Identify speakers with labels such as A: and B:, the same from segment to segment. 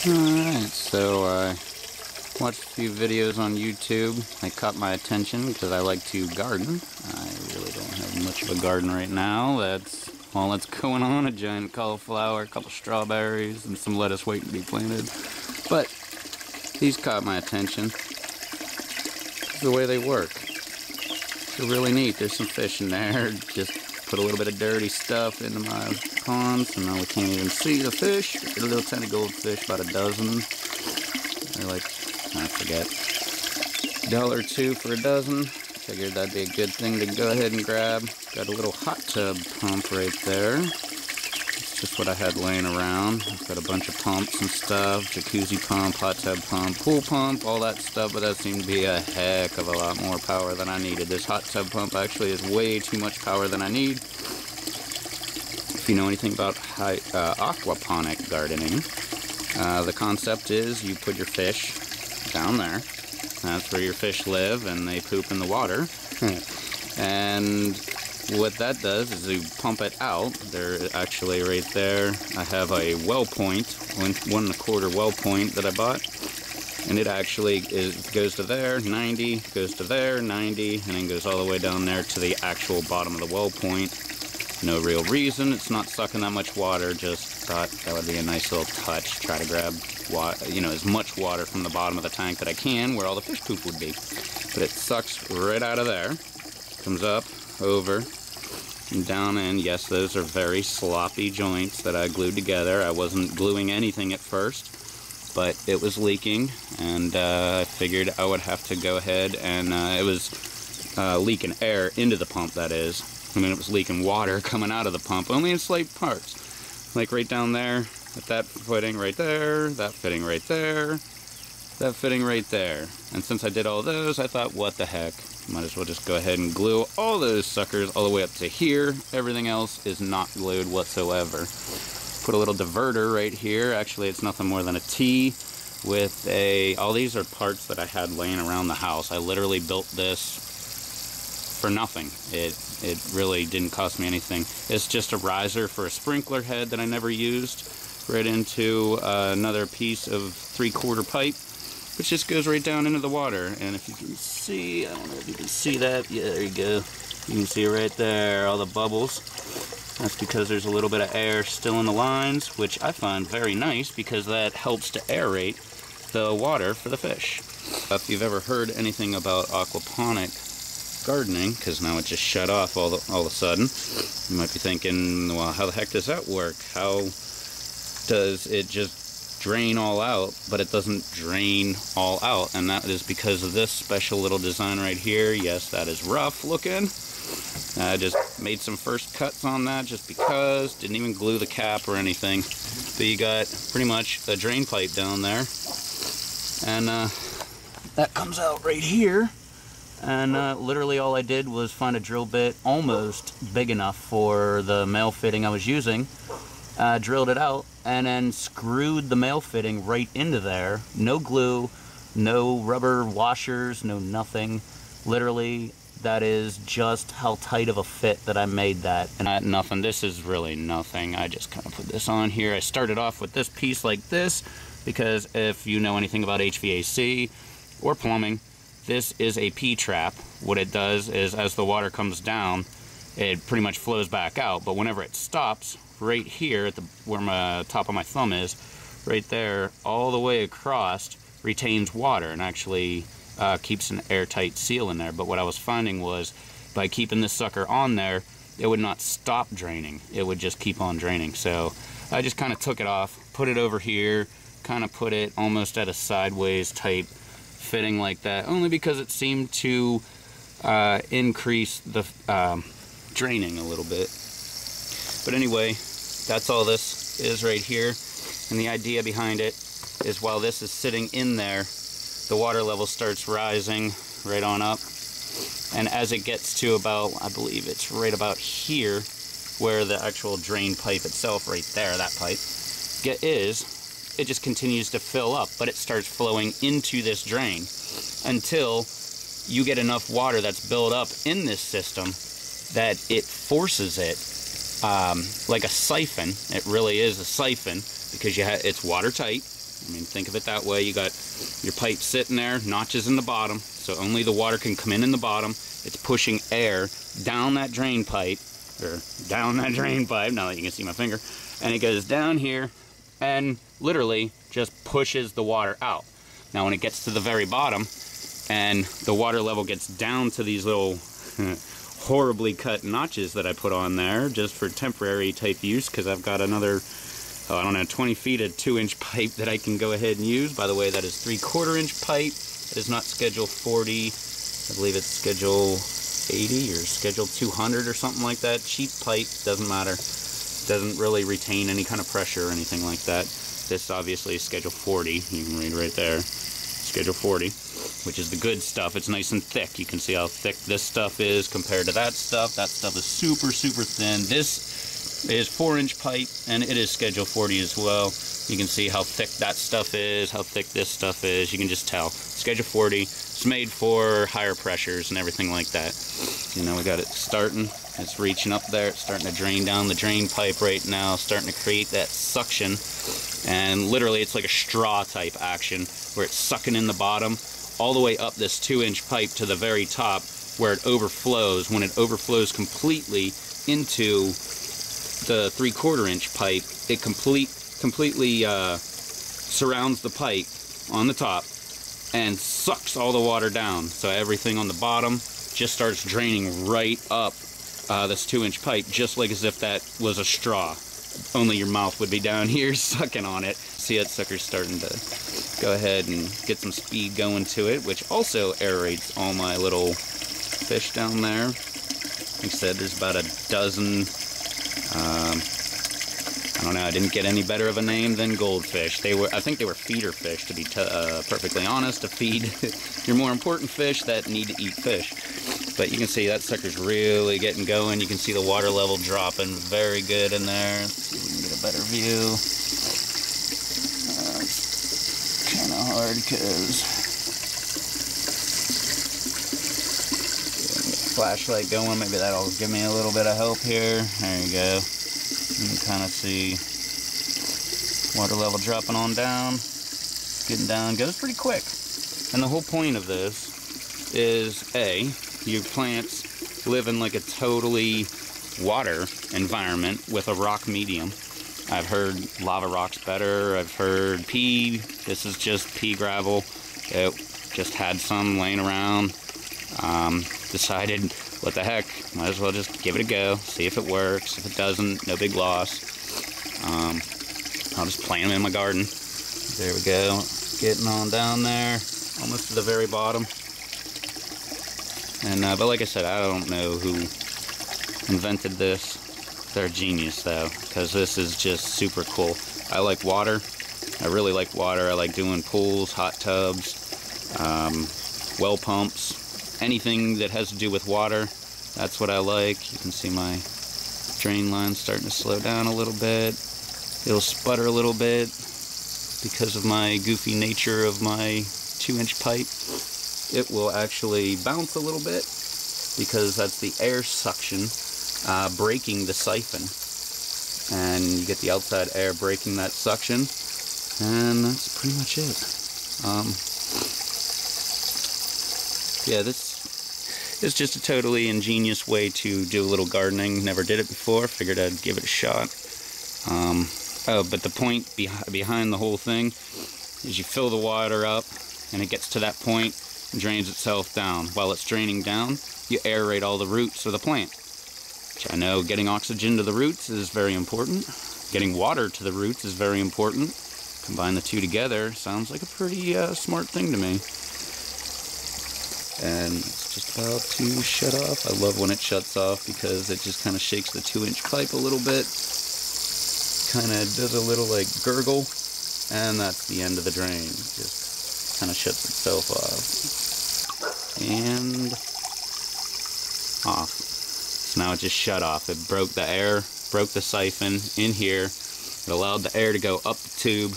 A: Alright, so I watched a few videos on YouTube. They caught my attention because I like to garden. I really don't have much of a garden right now. That's all that's going on. A giant cauliflower, a couple strawberries, and some lettuce waiting to be planted. But these caught my attention. It's the way they work. They're really neat. There's some fish in there. Just put a little bit of dirty stuff into my pond, so now we can't even see the fish. They're little tiny goldfish, about a dozen. They're like, I forget, $1 or $2 for a dozen. Figured that'd be a good thing to go ahead and grab. Got a little hot tub pump right there. It's just what I had laying around. I've got a bunch of pumps and stuff. Jacuzzi pump, hot tub pump, pool pump, all that stuff, but that seemed to be a heck of a lot more power than I needed. This hot tub pump actually is way too much power than I need. If you know anything about aquaponic gardening, the concept is you put your fish down there. That's where your fish live, and they poop in the water. And what that does is you pump it out. They're actually right there. I have a well point, 1 1/4 well point that I bought, and it actually goes to there, 90, goes to there, 90, and then goes all the way down there to the actual bottom of the well point. No real reason. It's not sucking that much water. Just thought that would be a nice little touch. Try to grab as much water from the bottom of the tank that I can, where all the fish poop would be. But it sucks right out of there. Comes up, over, and down in. Yes, those are very sloppy joints that I glued together. I wasn't gluing anything at first, but it was leaking, and I figured I would have to go ahead and it was leaking air into the pump, that is. I mean, it was leaking water coming out of the pump, only in slight parts. Like right down there, at that fitting right there, that fitting right there, that fitting right there. And since I did all those, I thought, what the heck? Might as well just go ahead and glue all those suckers all the way up to here. Everything else is not glued whatsoever. Put a little diverter right here. Actually, it's nothing more than a T with all these are parts that I had laying around the house. I literally built this for nothing. It really didn't cost me anything. It's just a riser for a sprinkler head that I never used, right into another piece of 3/4 pipe, which just goes right down into the water. And if you can see, I don't know if you can see that. Yeah, there you go. You can see right there all the bubbles. That's because there's a little bit of air still in the lines, which I find very nice because that helps to aerate the water for the fish. If you've ever heard anything about aquaponic gardening, because now it just shut off all of a sudden, you might be thinking, well, how the heck does that work? How does it just drain all out? But it doesn't drain all out, and that is because of this special little design right here. Yes, that is rough looking. I just made some first cuts on that just because. Didn't even glue the cap or anything. But you got pretty much a drain pipe down there, and that comes out right here. And literally all I did was find a drill bit almost big enough for the male fitting I was using, drilled it out, and then screwed the male fitting right into there. No glue, no rubber washers, no nothing. Literally, that is just how tight of a fit that I made that. And nothing, this is really nothing. I just kind of put this on here. I started off with this piece like this, because if you know anything about HVAC or plumbing, this is a P-trap. What it does is, as the water comes down, it pretty much flows back out. But whenever it stops, right here at where my top of my thumb is, right there, all the way across, retains water and actually keeps an airtight seal in there. But what I was finding was, by keeping this sucker on there, it would not stop draining. It would just keep on draining. So I just kind of took it off, put it over here, kind of put it almost at a sideways type fitting like that, only because it seemed to increase the draining a little bit. But anyway, that's all this is right here. And the idea behind it is, while this is sitting in there, the water level starts rising right on up. And as it gets to about, I believe it's right about here, where the actual drain pipe itself, right there, that pipe, it just continues to fill up, but it starts flowing into this drain until you get enough water that's built up in this system that it forces it like a siphon. It really is a siphon, because it's watertight. I mean, think of it that way. You got your pipe sitting there, notches in the bottom, so only the water can come in the bottom. It's pushing air down that drain pipe, now that you can see my finger, and it goes down here and literally just pushes the water out. Now when it gets to the very bottom and the water level gets down to these little horribly cut notches that I put on there just for temporary type use, because I've got another, I don't know, 20 feet of 2-inch pipe that I can go ahead and use. By the way, that is 3/4 inch pipe. It is not schedule 40. I believe it's schedule 80 or schedule 200 or something like that. Cheap pipe, doesn't matter. Doesn't really retain any kind of pressure or anything like that. This obviously is schedule 40. You can read right there. Schedule 40, which is the good stuff. It's nice and thick. You can see how thick this stuff is compared to that stuff. That stuff is super, super thin. This is 4-inch pipe, and it is schedule 40 as well. You can see how thick that stuff is, how thick this stuff is. You can just tell. Schedule 40. It's made for higher pressures and everything like that. You know, we got it starting. It's reaching up there. It's starting to drain down the drain pipe right now, starting to create that suction. And literally, it's like a straw type action where it's sucking in the bottom all the way up this 2-inch pipe to the very top where it overflows. When it overflows completely into the 3/4 inch pipe, it completely surrounds the pipe on the top and sucks all the water down. So everything on the bottom just starts draining right up this 2-inch pipe, just like as if that was a straw. Only your mouth would be down here sucking on it. See, that sucker's starting to go ahead and get some speed going to it, which also aerates all my little fish down there. Like I said, there's about a dozen. I don't know, I didn't get any better of a name than goldfish. I think they were feeder fish, to be perfectly honest, to feed your more important fish that need to eat fish. But you can see that sucker's really getting going. You can see the water level dropping very good in there. Let's see if we can get a better view. It's kind of hard because flashlight going, maybe that'll give me a little bit of help here. There you go. You can kind of see water level dropping on down. It's getting down, goes pretty quick. And the whole point of this is, your plants live in like a totally water environment with a rock medium. I've heard lava rock's better. I've heard pea. This is just pea gravel. It just had some laying around. Decided, what the heck, might as well just give it a go, see if it works. If it doesn't, no big loss. I'll just plant them in my garden. There we go, getting on down there, almost to the very bottom. And but like I said, I don't know who invented this. They're a genius though, because this is just super cool. I like water. I really like water. I like doing pools, hot tubs, well pumps. Anything that has to do with water, that's what I like. You can see my drain line starting to slow down a little bit. It'll sputter a little bit because of my goofy nature of my 2-inch pipe. It will actually bounce a little bit because that's the air suction breaking the siphon. And you get the outside air breaking that suction, and that's pretty much it. Yeah, this is just a totally ingenious way to do a little gardening. Never did it before. Figured I'd give it a shot. Oh, but the point behind the whole thing is you fill the water up, and it gets to that point and drains itself down. While it's draining down, you aerate all the roots of the plant. Which I know getting oxygen to the roots is very important. Getting water to the roots is very important. Combine the two together, sounds like a pretty smart thing to me. And it's just about to shut off. I love when it shuts off because it just kind of shakes the 2-inch pipe a little bit. Kind of does a little like gurgle, and that's the end of the drain. It just kind of shuts itself off. And off. So now it just shut off. It broke the air, broke the siphon in here. It allowed the air to go up the tube,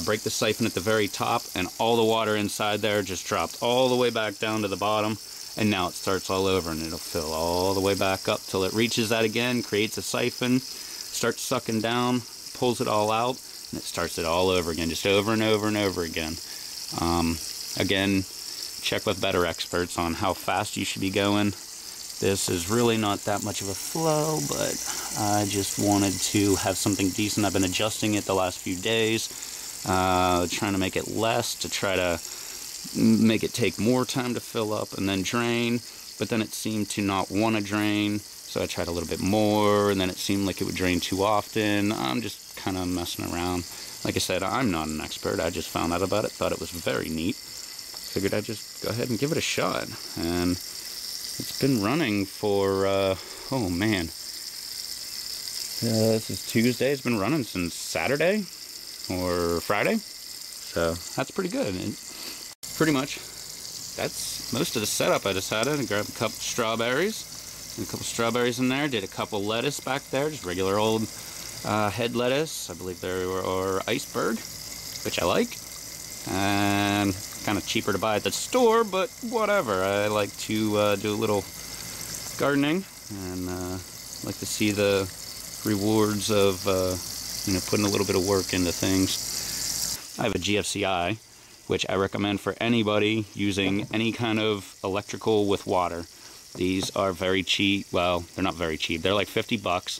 A: break the siphon at the very top, and all the water inside there just dropped all the way back down to the bottom. And now it starts all over, and it'll fill all the way back up till it reaches that again, creates a siphon, starts sucking down, pulls it all out, and it starts it all over again, just over and over and over again. Again, check with better experts on how fast you should be going. This is really not that much of a flow, but I just wanted to have something decent. I've been adjusting it the last few days, trying to make it less, to try to make it take more time to fill up and then drain, but then it seemed to not want to drain, so I tried a little bit more, and then it seemed like it would drain too often. I'm just kind of messing around. Like I said, I'm not an expert. I just found out about it, thought it was very neat. Figured I'd just go ahead and give it a shot, and it's been running for, oh man, this is Tuesday. It's been running since Saturday or Friday, so that's pretty good. And pretty much, that's most of the setup. I decided to grab a couple strawberries, and a couple strawberries in there. Did a couple lettuce back there, just regular old head lettuce. I believe they were iceberg, which I like, and kind of cheaper to buy at the store, but whatever. I like to do a little gardening, and like to see the rewards of you know, putting a little bit of work into things. I have a GFCI, which I recommend for anybody using any kind of electrical with water. These are very cheap. Well, they're not very cheap. They're like 50 bucks,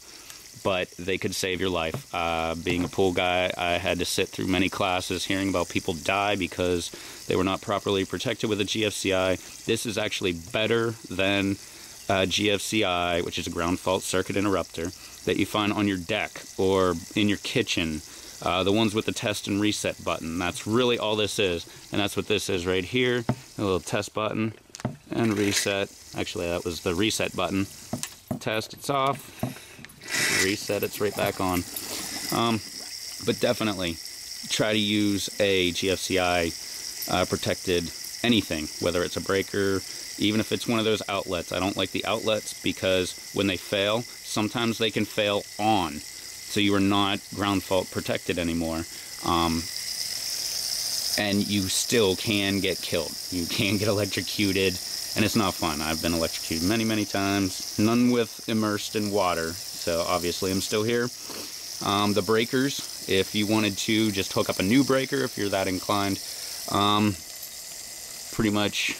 A: but they could save your life. Being a pool guy, I had to sit through many classes hearing about people die because they were not properly protected with a GFCI. This is actually better than a GFCI, which is a ground fault circuit interrupter, that you find on your deck or in your kitchen. The ones with the test and reset button. That's really all this is. And that's what this is right here. A little test button and reset. Actually, that was the reset button. Test, it's off. Reset, it's right back on. But definitely try to use a GFCI protected anything, whether it's a breaker, even if it's one of those outlets. I don't like the outlets because when they fail, sometimes they can fail on, so you are not ground fault protected anymore, and you still can get killed. You can get electrocuted, and it's not fun. I've been electrocuted many times, none with immersed in water, so obviously I'm still here. The breakers, if you wanted to just hook up a new breaker, if you're that inclined, pretty much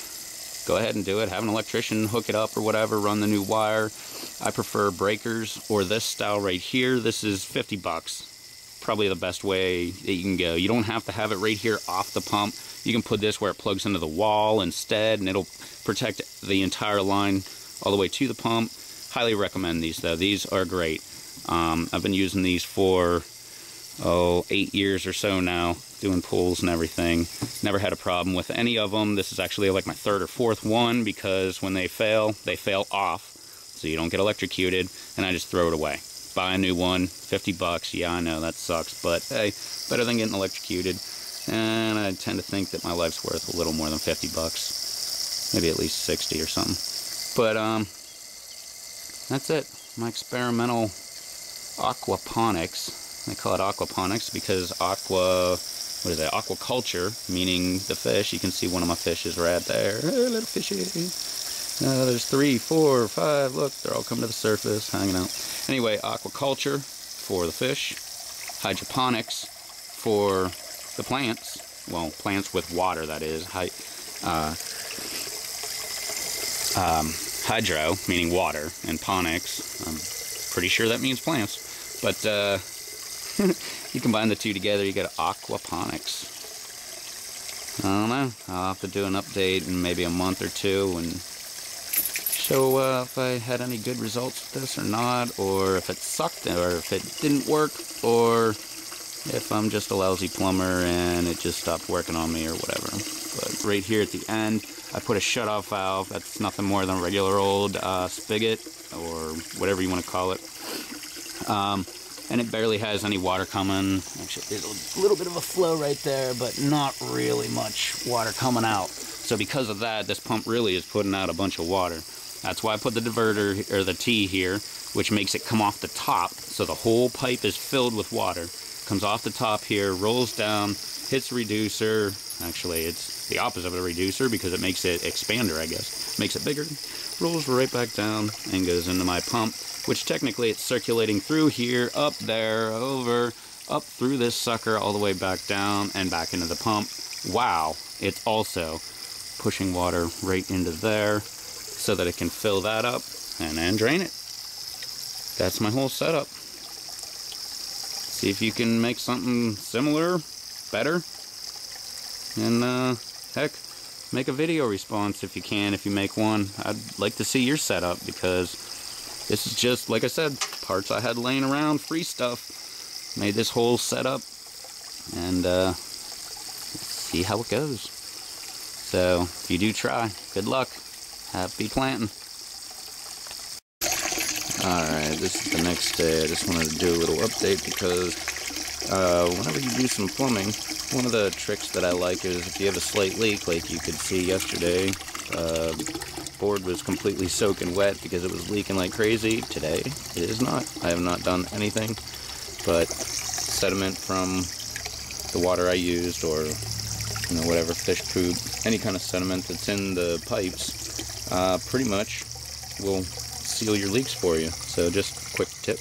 A: go ahead and do it. Have an electrician hook it up or whatever, run the new wire. I prefer breakers or this style right here. This is 50 bucks. Probably the best way that you can go. You don't have to have it right here off the pump. You can put this where it plugs into the wall instead, and it'll protect the entire line all the way to the pump. Highly recommend these though. These are great. I've been using these for 8 years or so now, doing pools and everything. Never had a problem with any of them. This is actually like my third or fourth one, because when they fail off, so you don't get electrocuted, and I just throw it away. Buy a new one, 50 bucks. Yeah, I know that sucks, but hey, better than getting electrocuted. And I tend to think that my life's worth a little more than 50 bucks, maybe at least 60 or something. But that's it. My experimental aquaponics. They call it aquaponics because aquaculture, meaning the fish. You can see one of my fishes right there. Hey, little fishy. There's 3, 4, 5. Look, they're all coming to the surface, hanging out. Anyway, aquaculture for the fish. Hydroponics for the plants. Well, plants with water, that is. Hydro, meaning water, and ponics. I'm pretty sure that means plants. But you combine the two together, you get aquaponics. I don't know. I'll have to do an update in maybe a month or two and show if I had any good results with this or not, or if it sucked, or if it didn't work, or if I'm just a lousy plumber and it just stopped working on me or whatever. But right here at the end, I put a shutoff valve. That's nothing more than a regular old spigot, or whatever you want to call it. And it barely has any water coming. Actually, there's a little bit of a flow right there, but not really much water coming out. So because of that, this pump really is putting out a bunch of water. That's why I put the diverter, or the T here, which makes it come off the top, so the whole pipe is filled with water. Comes off the top here, rolls down, hits the reducer. Actually, it's the opposite of a reducer because it makes it expander, I guess. Makes it bigger, rolls right back down, and goes into my pump, which technically it's circulating through here, up there, over, up through this sucker all the way back down and back into the pump. Wow, it's also pushing water right into there so that it can fill that up and then drain it. That's my whole setup. See if you can make something similar, better, and heck, make a video response if you can, if you make one. I'd like to see your setup, because this is just, like I said, parts I had laying around, free stuff. Made this whole setup, and let's see how it goes. So, if you do try, good luck. Happy planting. Alright, this is the next day. I just wanted to do a little update because whenever you do some plumbing, one of the tricks that I like is if you have a slight leak, like you could see yesterday, board was completely soaking wet because it was leaking like crazy. Today, it is not. I have not done anything, but sediment from the water I used, or whatever, fish poop, any kind of sediment that's in the pipes, pretty much will seal your leaks for you. So just quick tip.